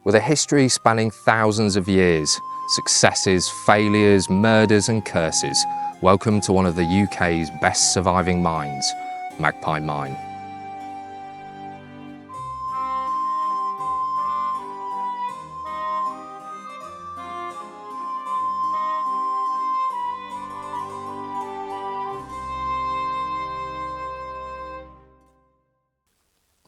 With a history spanning thousands of years, successes, failures, murders and curses, welcome to one of the UK's best surviving mines, Magpie Mine.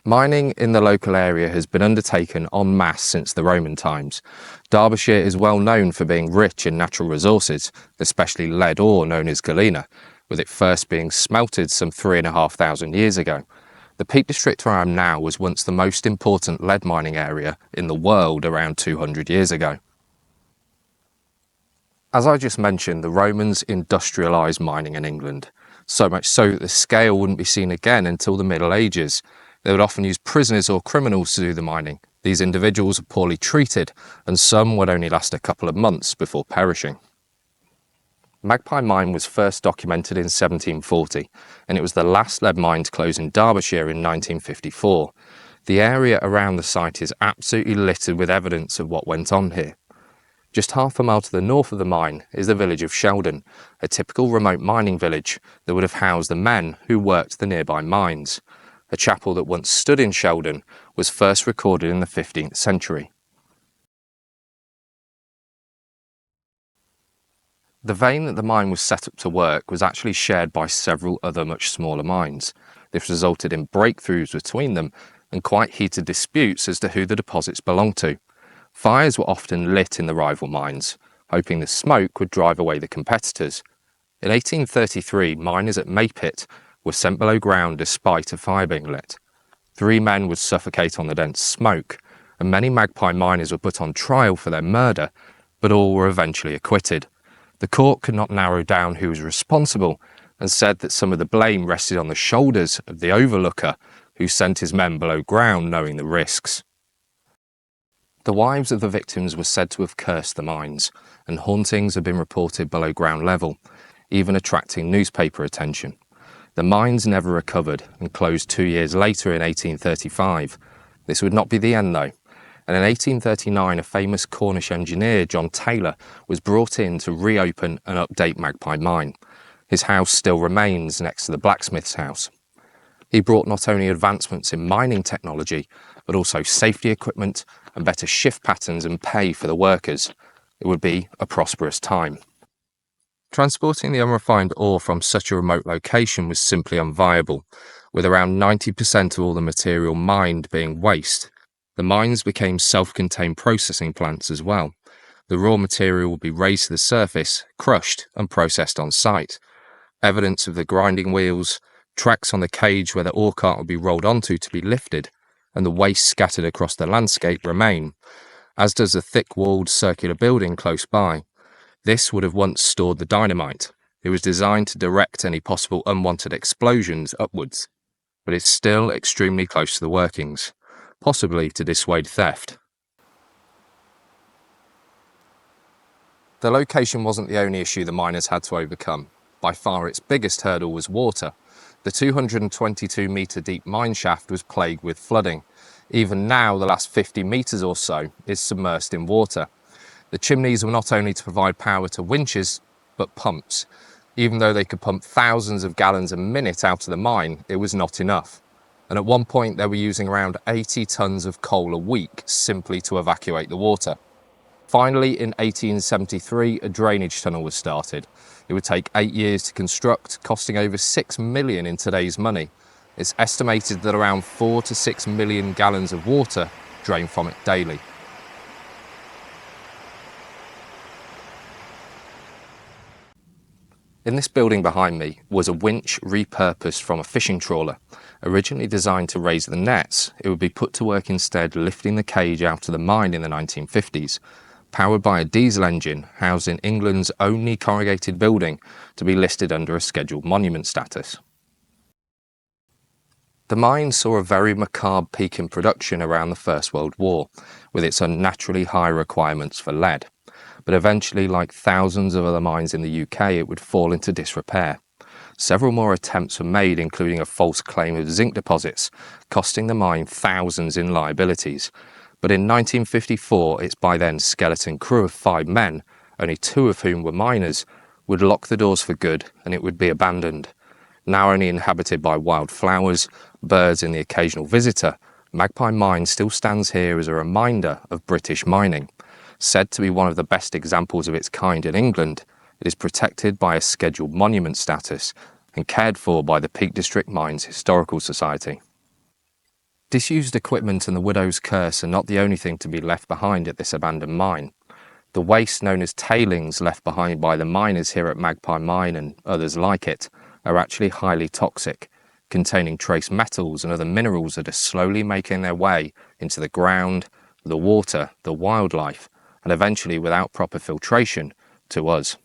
Mining in the local area has been undertaken en masse since the Roman times. Derbyshire is well known for being rich in natural resources, especially lead ore known as galena, with it first being smelted some 3,500 years ago. The Peak District where I am now was once the most important lead mining area in the world around 200 years ago. As I just mentioned, the Romans industrialised mining in England, so much so that the scale wouldn't be seen again until the Middle Ages. They would often use prisoners or criminals to do the mining. These individuals were poorly treated, and some would only last a couple of months before perishing. Magpie Mine was first documented in 1740, and it was the last lead mine to close in Derbyshire in 1954. The area around the site is absolutely littered with evidence of what went on here. Just half a mile to the north of the mine is the village of Sheldon, a typical remote mining village that would have housed the men who worked the nearby mines. A chapel that once stood in Sheldon was first recorded in the 15th century. The vein that the mine was set up to work was actually shared by several other much smaller mines. This resulted in breakthroughs between them and quite heated disputes as to who the deposits belonged to. Fires were often lit in the rival mines, hoping the smoke would drive away the competitors. In 1833, miners at Maypit were sent below ground despite a fire being lit. 3 men would suffocate on the dense smoke, and many Magpie miners were put on trial for their murder, but all were eventually acquitted. The court could not narrow down who was responsible and said that some of the blame rested on the shoulders of the overlooker who sent his men below ground knowing the risks. The wives of the victims were said to have cursed the mines, and hauntings have been reported below ground level, even attracting newspaper attention. The mines never recovered and closed 2 years later in 1835. This would not be the end though, and in 1839 a famous Cornish engineer, John Taylor, was brought in to reopen and update Magpie Mine. His house still remains next to the blacksmith's house. He brought not only advancements in mining technology, but also safety equipment and better shift patterns and pay for the workers. It would be a prosperous time. Transporting the unrefined ore from such a remote location was simply unviable, with around 90% of all the material mined being waste. The mines became self-contained processing plants as well. The raw material would be raised to the surface, crushed and processed on site. Evidence of the grinding wheels, tracks on the cage where the ore cart would be rolled onto to be lifted, and the waste scattered across the landscape remain, as does the thick-walled circular building close by. This would have once stored the dynamite. It was designed to direct any possible unwanted explosions upwards, but it's still extremely close to the workings, possibly to dissuade theft. The location wasn't the only issue the miners had to overcome. By far its biggest hurdle was water. The 222-metre deep mine shaft was plagued with flooding. Even now, the last 50 metres or so is submersed in water. The chimneys were not only to provide power to winches, but pumps. Even though they could pump thousands of gallons a minute out of the mine, it was not enough. And at one point they were using around 80 tonnes of coal a week simply to evacuate the water. Finally, in 1873, a drainage tunnel was started. It would take 8 years to construct, costing over 6 million in today's money. It's estimated that around 4 to 6 million gallons of water drain from it daily. In this building behind me was a winch repurposed from a fishing trawler. Originally designed to raise the nets, it would be put to work instead lifting the cage out of the mine in the 1950s, powered by a diesel engine housed in England's only corrugated building to be listed under a scheduled monument status. The mine saw a very macabre peak in production around the First World War, with its unnaturally high requirements for lead. But eventually, like thousands of other mines in the UK, it would fall into disrepair. Several more attempts were made, including a false claim of zinc deposits, costing the mine thousands in liabilities. But in 1954, its by then skeleton crew of 5 men, only 2 of whom were miners, would lock the doors for good and it would be abandoned. Now only inhabited by wildflowers, birds and the occasional visitor, Magpie Mine still stands here as a reminder of British mining. Said to be one of the best examples of its kind in England, it is protected by a scheduled monument status and cared for by the Peak District Mines Historical Society. Disused equipment and the widow's curse are not the only thing to be left behind at this abandoned mine. The waste known as tailings left behind by the miners here at Magpie Mine and others like it are actually highly toxic, containing trace metals and other minerals that are slowly making their way into the ground, the water, the wildlife, and eventually, without proper filtration, to us.